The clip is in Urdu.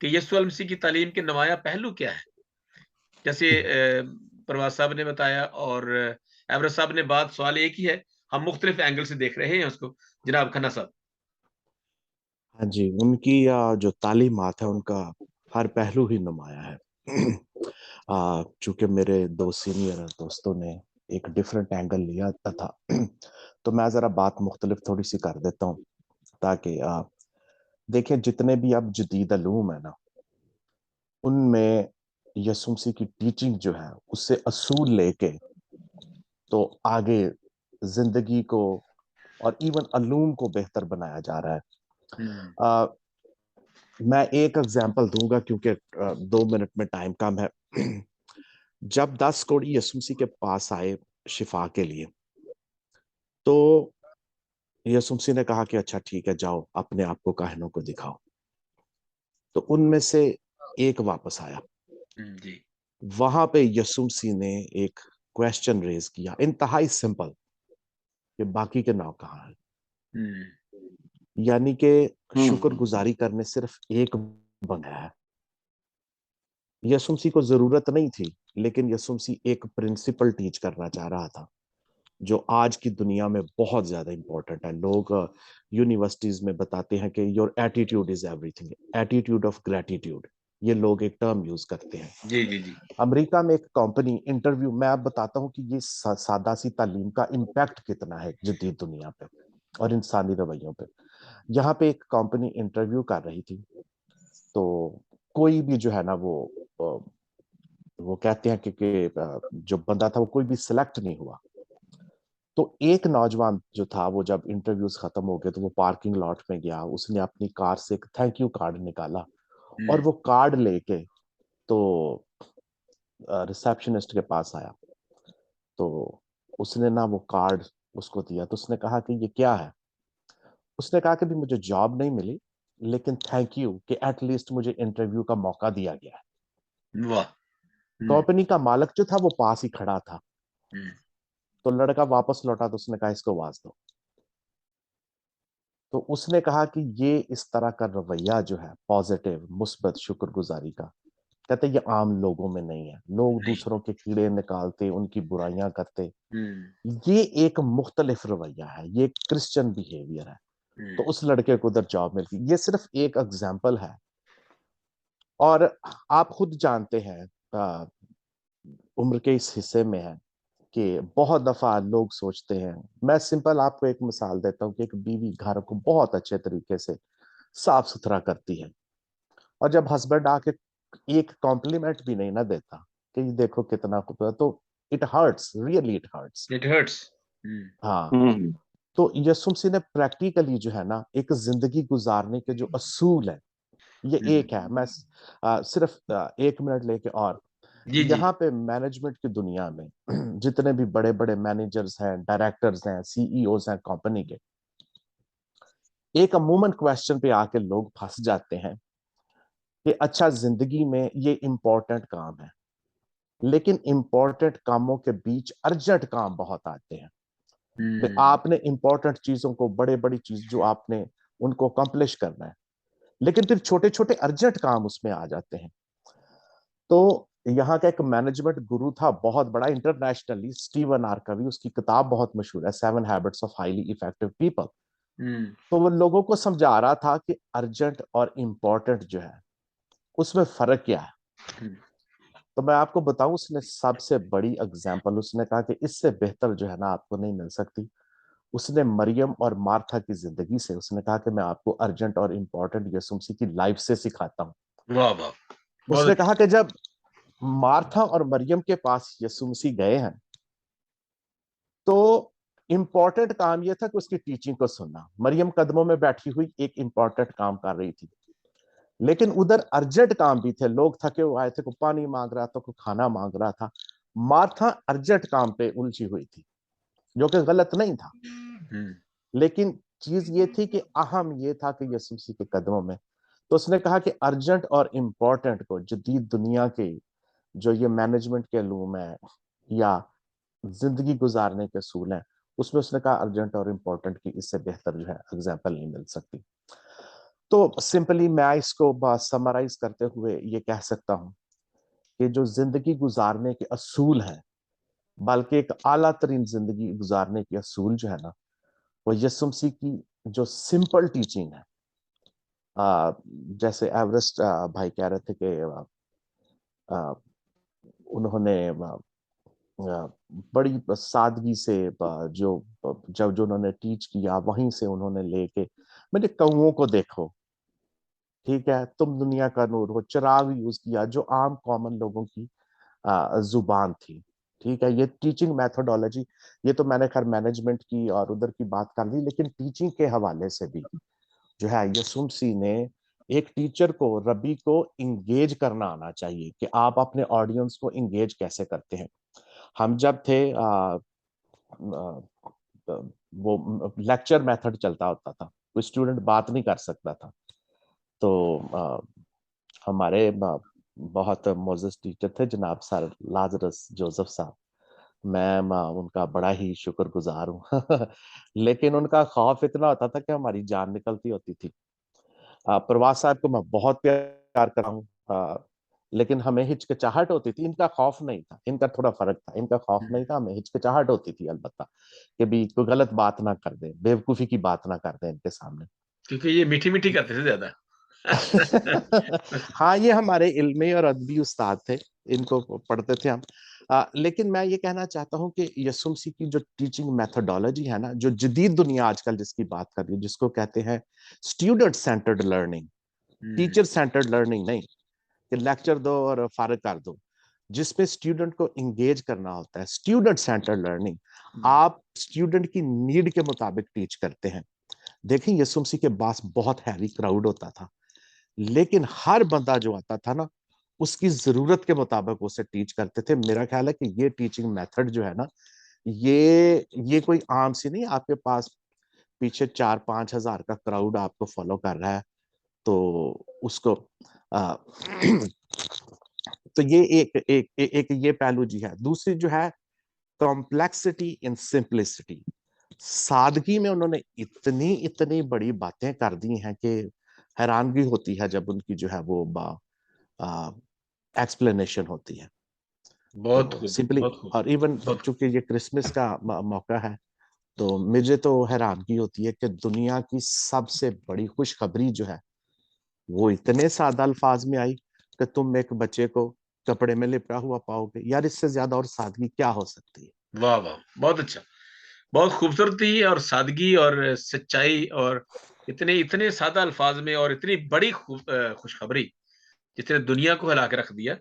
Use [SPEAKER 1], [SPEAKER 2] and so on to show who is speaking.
[SPEAKER 1] کہ یسوع المسیح کی تعلیم کے نمایاں پہلو کیا ہے؟ جیسے پرواز صاحب نے بتایا اور ایورز صاحب نے بات، سوال ایک ہی ہے، ہم مختلف اینگل سے دیکھ رہے ہیں اس کو. جناب کھنہ صاحب.
[SPEAKER 2] ہاں جی، ان کی جو تعلیمات ہے ان کا ہر پہلو ہی نمایاں ہے. چونکہ میرے دو سینئر دوستوں نے ایک ڈیفرنٹ اینگل لیا تھا تو میں ذرا بات مختلف تھوڑی سی کر دیتا ہوں تاکہ دیکھیں جتنے بھی اب جدید علوم ہے نا، ان میں یسوع مسیح کی ٹیچنگ جو ہے اس سے اصول لے کے تو آگے زندگی کو اور ایون علوم کو بہتر بنایا جا رہا ہے. میں ایک اگزامپل دوں گا کیونکہ 2 منٹ میں ٹائم کم ہے. جب 10 کوڑی یسوع مسیح کے پاس آئے شفا کے لیے تو یسوع مسیح نے کہا کہ اچھا ٹھیک ہے، جاؤ اپنے آپ کو کاہنوں کو دکھاؤ. تو ان میں سے ایک واپس آیا.
[SPEAKER 1] جی.
[SPEAKER 2] وہاں پہ یسوع مسیح نے ایک کویسچن ریز کیا انتہائی سمپل کہ باقی کے نام کہاں ہے. یعنی کہ شکر گزاری کرنے صرف ایک بنایا ہے. یسوع مسیح کو ضرورت نہیں تھی، لیکن یسوع مسیح ایک پرنسپل ٹیچ کرنا چاہ رہا تھا جو آج کی دنیا میں بہت زیادہ امپورٹنٹ ہے. لوگ یونیورسٹیز میں بتاتے ہیں کہ your attitude is every thing, attitude of gratitude. یہ لوگ ایک ٹرم یوز کرتے ہیں.
[SPEAKER 1] جی جی جی.
[SPEAKER 2] امریکہ میں ایک کمپنی انٹرویو، میں آپ بتاتا ہوں کہ یہ سادہ سی تعلیم کا امپیکٹ کتنا ہے جدید دنیا پہ اور انسانی رویوں پہ. یہاں پہ ایک کمپنی انٹرویو کر رہی تھی تو کوئی بھی جو ہے نا وہ کہتے ہیں کہ جو بندہ تھا وہ کوئی بھی سلیکٹ نہیں ہوا. تو ایک نوجوان جو تھا وہ جب انٹرویوز ختم ہو گئے تو وہ پارکنگ لاٹ میں گیا، اس نے اپنی کار سے ایک تھینک یو کارڈ نکالا اور وہ کارڈ لے کے تو ریسیپشنسٹ کے پاس آیا. تو اس نے نا وہ کارڈ اس کو دیا تو اس نے کہا کہ یہ کیا ہے. اس نے کہا کہ بھی مجھے جاب نہیں ملی لیکن تھینک یو کہ ایٹ لیسٹ مجھے انٹرویو کا موقع دیا گیا ہے.
[SPEAKER 1] واہ.
[SPEAKER 2] کمپنی کا مالک جو تھا وہ پاس ہی کھڑا تھا. تو لڑکا واپس لوٹا تو اس نے کہا اس کو آواز دو. تو اس نے کہا کہ یہ اس طرح کا رویہ جو ہے پازیٹیو مثبت شکر گزاری کا، کہتے یہ عام لوگوں میں نہیں ہے. لوگ دوسروں کے کیڑے نکالتے، ان کی برائیاں کرتے. یہ ایک مختلف رویہ ہے، یہ ایک کرسچن بیہیویئر ہے. تو اس لڑکے کو ادھر جاب مل گئی. یہ صرف ایک اگزامپل ہے. اور آپ خود جانتے ہیں عمر کے اس حصے میں ہے کہ بہت دفعہ لوگ سوچتے ہیں، میں سمپل آپ کو ایک مثال دیتا ہوں کہ ایک بیوی گھر کو بہت اچھے طریقے سے صاف ستھرا کرتی ہے اور جب ہسبینڈ آ کے ایک کمپلیمنٹ بھی نہیں نہ دیتا کہ یہ دیکھو کتنا خوبصورت، تو it hurts, really it hurts.
[SPEAKER 1] It hurts.
[SPEAKER 2] ہاں. تو یسوع مسیح نے پریکٹیکلی جو ہے نا ایک زندگی گزارنے کے جو اصول ہے یہ ایک ہے. میں صرف 1 منٹ لے کے اور
[SPEAKER 1] جی جی.
[SPEAKER 2] یہاں پہ مینجمنٹ کی دنیا میں جتنے بھی بڑے بڑے مینیجرز ہیں، ڈائریکٹرز ہیں، سی ای اوز ہیں کمپنی کے، ایک عموماً کویسچن پہ آ کے لوگ پھنس جاتے ہیں کہ اچھا زندگی میں یہ امپورٹنٹ کام ہے لیکن امپورٹنٹ کاموں کے بیچ ارجنٹ کام بہت آتے ہیں. آپ نے امپورٹنٹ چیزوں کو، بڑے بڑی چیز جو آپ نے ان کو اکمپلش کرنا ہے، لیکن پھر چھوٹے چھوٹے ارجنٹ کام اس میں آ جاتے ہیں. تو یہاں کا ایک مینجمنٹ گرو تھا بہت بڑا انٹرنیشنلی، اسٹیون آر کوی، اس کی کتاب بہت مشہور ہے 7 habits of highly effective people. تو وہ لوگوں کو سمجھا رہا تھا کہ ارجنٹ اور امپورٹنٹ جو ہے اس میں فرق کیا ہے. تو میں آپ کو بتاؤں اس نے سب سے بڑی اگزامپل، اس نے کہا کہ اس سے بہتر جو ہے نا آپ کو نہیں مل سکتی. اس نے مریم اور مارتھا کی زندگی سے اس نے کہا کہ میں آپ کو ارجنٹ اور امپورٹنٹ یسوع مسیح کی لائف سے سکھاتا ہوں.
[SPEAKER 1] واہ واہ.
[SPEAKER 2] اس نے کہا کہ جب مارتھا اور مریم کے پاس یسوع مسیح گئے ہیں تو امپورٹنٹ کام یہ تھا کہ اس کی ٹیچنگ کو سننا. مریم قدموں میں بیٹھی ہوئی ایک امپورٹنٹ کام کر رہی تھی، لیکن ادھر ارجنٹ کام بھی تھے. لوگ تھکے ہوئے آئے تھے، کوئی پانی مانگ رہا تھا، کوئی کھانا مانگ رہا تھا. مارتھا ارجنٹ کام پہ الجھی ہوئی تھی جو کہ غلط نہیں تھا، لیکن چیز یہ تھی کہ اہم یہ تھا کہ یسوع مسیح کے قدموں میں. تو اس نے کہا کہ ارجنٹ اور امپورٹنٹ کو جدید دنیا کے جو یہ مینجمنٹ کے علوم ہے یا زندگی گزارنے کے اصول ہیں اس میں اس نے کہا ارجنٹ اور امپورٹنٹ کی اس سے بہتر جو ہے ایگزامپل نہیں مل سکتی. تو سمپلی میں اس کو سمرائز کرتے ہوئے یہ کہہ سکتا ہوں کہ جو زندگی گزارنے کے اصول ہیں، بلکہ ایک اعلیٰ ترین زندگی گزارنے کے اصول جو ہے نا، وہ یسوع مسیح کی جو سمپل ٹیچنگ ہے. جیسے ایورسٹ بھائی کہہ رہے تھے کہ انہوں نے بڑی سادگی سے جو انہوں نے ٹیچ کیا، وہیں سے انہوں نے لے کے میرے کوؤں کو دیکھو، ٹھیک ہے، تم دنیا کا نور ہو، چراغ یوز کیا جو عام کامن لوگوں کی زبان تھی. ٹھیک ہے، یہ ٹیچنگ میتھڈولوجی، یہ تو میں نے خیر مینجمنٹ کی اور ادھر کی بات کر لی، لیکن ٹیچنگ کے حوالے سے بھی جو ہے یسوع مسیح نے ایک ٹیچر کو، ربی کو انگیج کرنا آنا چاہیے کہ آپ اپنے آڈینس کو انگیج کیسے کرتے ہیں. ہم جب تھے وہ لیکچر میتھڈ چلتا ہوتا تھا، کوئی اسٹوڈنٹ بات نہیں کر سکتا تھا، تو ہمارے بہت معزز ٹیچر تھے جناب سر لازرس جوزف صاحب، میں ان کا بڑا ہی شکر گزار ہوں. لیکن ان کا خوف اتنا ہوتا تھا کہ ہماری جان نکلتی ہوتی تھی. پرواز صاحب کو میں بہت پیار کرتا ہوں، لیکن ہمیں ہچکچاہٹ ہوتی تھی. ان کا خوف نہیں تھا، ان کا تھوڑا فرق تھا. ان کا خوف نہیں تھا، ہمیں ہچکچاہٹ ہوتی تھی البتہ کہ بھی کوئی غلط بات نہ کر دیں، بیوقوفی کی بات نہ کر دیں ان کے سامنے،
[SPEAKER 1] کیونکہ یہ میٹھی میٹھی کرتے تھے زیادہ.
[SPEAKER 2] ہاں یہ ہمارے علمی اور ادبی استاد تھے، ان کو پڑھتے تھے ہم. لیکن میں یہ کہنا چاہتا ہوں کہ یسوع مسیح کی جو ٹیچنگ میتھڈولوجی ہے نا، جو جدید دنیا آج کل جس کی بات کر رہی ہے، جس کو کہتے ہیں student centred learning, teacher centred learning نہیں کہ لیکچر دو اور فارغ کر دو، جس میں اسٹوڈنٹ کو انگیج کرنا ہوتا ہے. اسٹوڈنٹ سینٹرڈ لرننگ، آپ اسٹوڈنٹ کی نیڈ کے مطابق ٹیچ کرتے ہیں. دیکھیں یسوع مسیح کے پاس بہت ہیوی کراؤڈ ہوتا تھا، لیکن ہر بندہ جو آتا تھا نا، اس کی ضرورت کے مطابق اسے ٹیچ کرتے تھے. میرا خیال ہے کہ یہ ٹیچنگ میتھڈ جو ہے نا، یہ کوئی عام سی نہیں. آپ کے پاس پیچھے 4-5 ہزار کا کراؤڈ آپ کو فالو کر رہا ہے، تو اس کو تو یہ ایک یہ پہلو جی ہے. دوسری جو ہے کمپلیکسٹی ان سمپلسٹی، سادگی میں انہوں نے اتنی بڑی باتیں کر دی ہیں کہ حیرانگی ہوتی ہے جب ان کی جو ہے وہ ایکسپلینیشن ہوتی ہے.
[SPEAKER 1] بہت
[SPEAKER 2] تو
[SPEAKER 1] خوب،
[SPEAKER 2] سمپلی،
[SPEAKER 1] بہت خوب،
[SPEAKER 2] اور ایون
[SPEAKER 1] بہت خوب.
[SPEAKER 2] چونکہ یہ کرسمس کا موقع ہے، تو مجھے تو حیرانگی ہوتی ہے کہ دنیا کی سب سے بڑی خوشخبری جو ہے وہ اتنے سادہ الفاظ میں آئی کہ تم ایک بچے کو کپڑے میں لپٹا ہوا پاؤ گے. یار اس سے زیادہ اور سادگی کیا ہو سکتی ہے؟
[SPEAKER 1] واہ واہ، بہت اچھا، بہت خوبصورتی اور سادگی اور سچائی، اور اتنے سادہ الفاظ میں اور اتنی بڑی خوشخبری جس نے دنیا کو ہلا کے رکھ دیا.